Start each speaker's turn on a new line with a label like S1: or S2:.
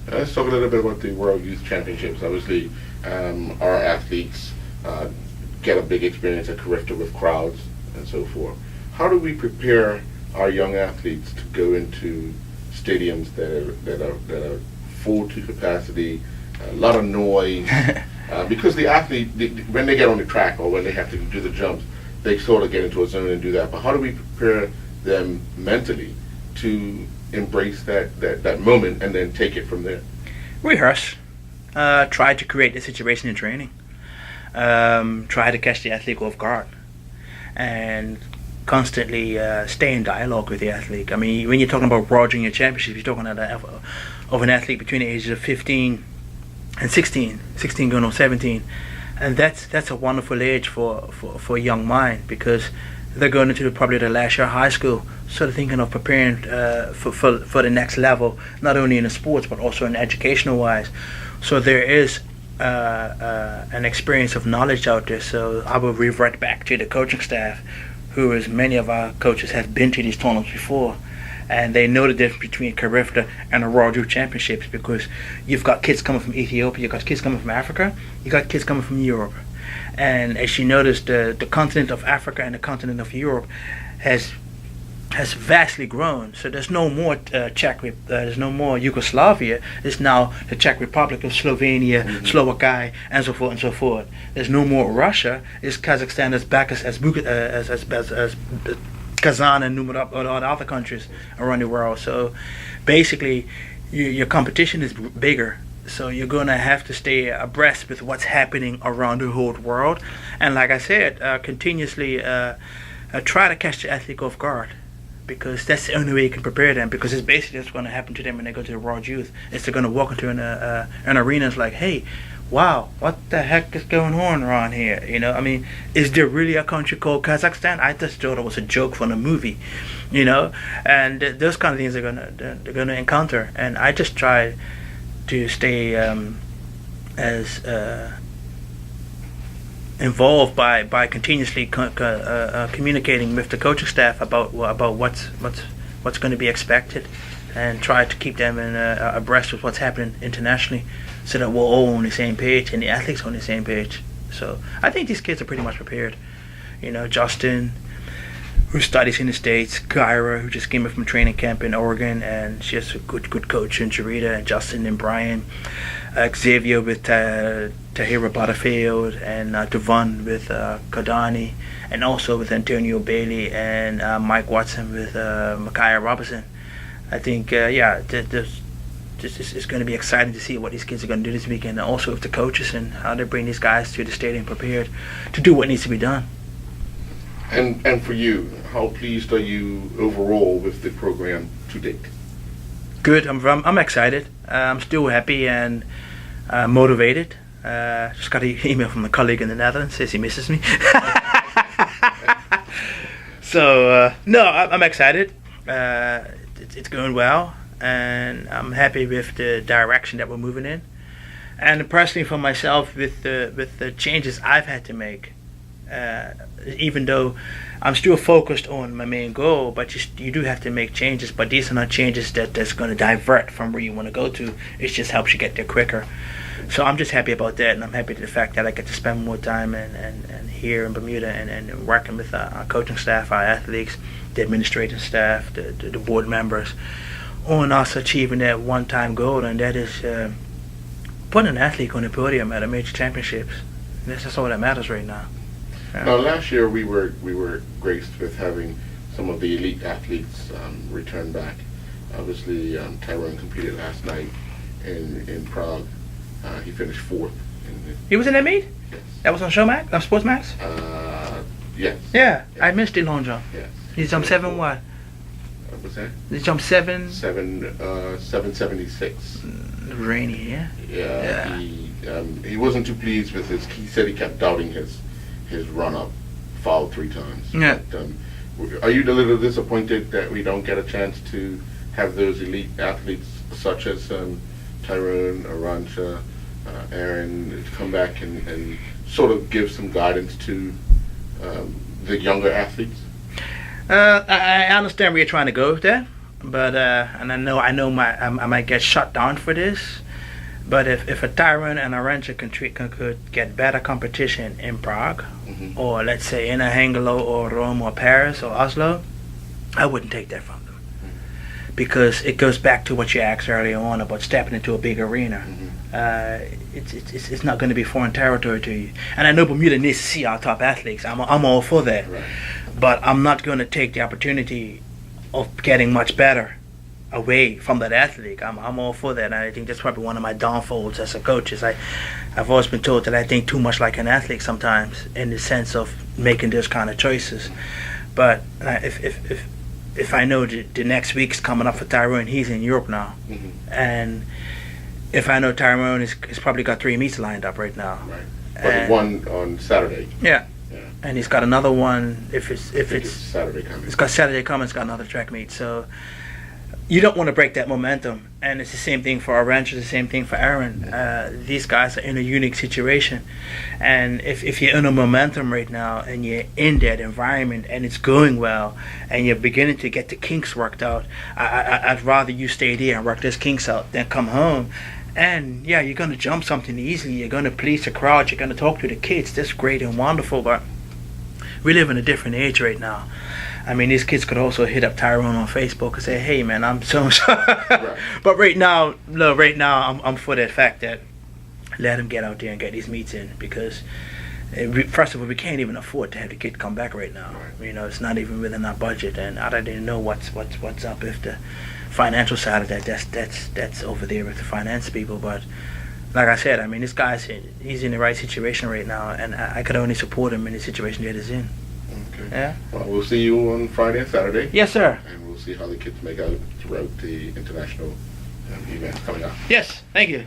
S1: Let's talk a little bit about the World Youth Championships. Obviously, our athletes get a big experience at Carifta with crowds and so forth. How do we prepare our young athletes to go into stadiums that are full to capacity, a lot of noise? Because the athlete, when they get on the track or when they have to do the jumps, they sort of get into a zone and do that. But how do we prepare them mentally to embrace that moment and then take it from there?
S2: Rehearse. Try to create the situation in training. Try to catch the athlete off guard. And constantly stay in dialogue with the athlete. I mean, when you're talking about World Junior Championships, you're talking of an athlete between the ages of 15 and 16 going on 17. And that's a wonderful age for a young mind, because they're going into probably the last year of high school, so they're thinking of preparing for the next level, not only in the sports but also in educational wise. So there is an experience of knowledge out there. So I will revert back to the coaching staff, who is many of our coaches have been to these tournaments before, and they know the difference between Carifta and the World Youth Championships, because you've got kids coming from Ethiopia, you've got kids coming from Africa, you've got kids coming from Europe. And as you notice, the continent of Africa and the continent of Europe has vastly grown. So there's no more there's no more Yugoslavia. It's now the Czech Republic of Slovenia, Slovakia, and so forth and so forth. There's no more Russia. It's Kazakhstan as back as Kazan and numerous other countries around the world. So basically, your competition is bigger. So you're going to have to stay abreast with what's happening around the whole world. And like I said, continuously try to catch the athlete off guard, because that's the only way you can prepare them, because it's basically what's going to happen to them when they go to the World Youth. Is they're going to walk into an arena and it's like, hey, wow, what the heck is going on around here? You know, I mean, is there really a country called Kazakhstan? I just thought it was a joke from a movie, you know. And those kind of things they're gonna encounter. And I just try to stay as involved by continuously communicating with the coaching staff about what's going to be expected, and try to keep them abreast with what's happening internationally, so that we're all on the same page and the athletes on the same page. So I think these kids are pretty much prepared. You know, Justin, who studies in the States, Kyra, who just came in from training camp in Oregon, and she has a good coach in Jarita, and Justin and Brian, Xavier with Tahira Butterfield, and Devon with Kodani, and also with Antonio Bailey and Mike Watson with Micaiah Robinson. I think, it's going to be exciting to see what these kids are going to do this weekend, and also with the coaches and how they bring these guys to the stadium prepared to do what needs to be done.
S1: And for you, how pleased are you overall with the program to date?
S2: Good. I'm excited. I'm still happy and motivated. Just got an email from a colleague in the Netherlands, says he misses me. So no, I'm excited. It's going well, and I'm happy with the direction that we're moving in. And personally, for myself, with the changes I've had to make. Even though I'm still focused on my main goal, but you do have to make changes. But these are not changes that's going to divert from where you want to go to. It just helps you get there quicker. So I'm just happy about that, and I'm happy to the fact that I get to spend more time and here in Bermuda and working with our coaching staff, our athletes, the administrative staff, the board members, on us achieving that one-time goal, and that is putting an athlete on the podium at a major championships. That's all that matters right now.
S1: Now, last year we were graced with having some of the elite athletes return back. Obviously, Tyrone competed last night in Prague. He finished fourth.
S2: He was in that meet?
S1: Yes.
S2: That was on Showmax, on Sportsmax?
S1: Yes.
S2: Yeah,
S1: yes.
S2: I missed the long jump.
S1: Yes.
S2: He jumped 7 what?
S1: What's that?
S2: He jumped 7?
S1: 776.
S2: Rainy, yeah?
S1: Yeah. He wasn't too pleased with his. He said he kept doubting his run up, fouled 3 times.
S2: Yeah.
S1: But, are you a little disappointed that we don't get a chance to have those elite athletes such as Tyrone, Arantxa, Aaron to come back and sort of give some guidance to the younger athletes?
S2: I understand where you're trying to go with that, but and I might get shut down for this. But if a Tyrone and a Rancher could get better competition in Prague,
S1: Mm-hmm.
S2: or let's say in a Hengelo or Rome or Paris or Oslo, I wouldn't take that from them. Because it goes back to what you asked earlier on about stepping into a big arena.
S1: Mm-hmm.
S2: It's not going to be foreign territory to you. And I know Bermuda needs to see our top athletes. I'm all for that.
S1: Right.
S2: But I'm not going to take the opportunity of getting much better away from that athlete. I'm all for that. And I think that's probably one of my downfalls as a coach. Is I've always been told that I think too much like an athlete sometimes, in the sense of making those kind of choices. But if I know the next week's coming up for Tyrone, he's in Europe now,
S1: Mm-hmm.
S2: and if I know Tyrone is probably got 3 meets lined up right now.
S1: Right. But one on Saturday.
S2: Yeah.
S1: Yeah.
S2: And he's got another one. If
S1: I think
S2: it's
S1: Saturday coming.
S2: it's got Saturday coming, it's got another track meet. So you don't want to break that momentum. And it's the same thing for our ranchers, the same thing for Aaron. These guys are in a unique situation. And if you're in a momentum right now and you're in that environment and it's going well and you're beginning to get the kinks worked out, I'd rather you stay there and work those kinks out than come home. And yeah, you're going to jump something easily. You're going to please the crowd. You're going to talk to the kids. That's great and wonderful. But we live in a different age right now. I mean, these kids could also hit up Tyrone on Facebook and say, "Hey, man, I'm so."
S1: Right.
S2: But right now, I'm for that fact that let him get out there and get these meets in, because first of all, we can't even afford to have the kid come back right now.
S1: Right.
S2: You know, it's not even within our budget, and I don't even know what's up if the financial side of that. That's over there with the finance people, but. Like I said, I mean, this he's in the right situation right now, and I could only support him in the situation that he's in.
S1: Okay.
S2: Yeah.
S1: Well, we'll see you on Friday and Saturday.
S2: Yes, sir.
S1: And we'll see how the kids make out throughout the international events coming up.
S2: Yes. Thank you.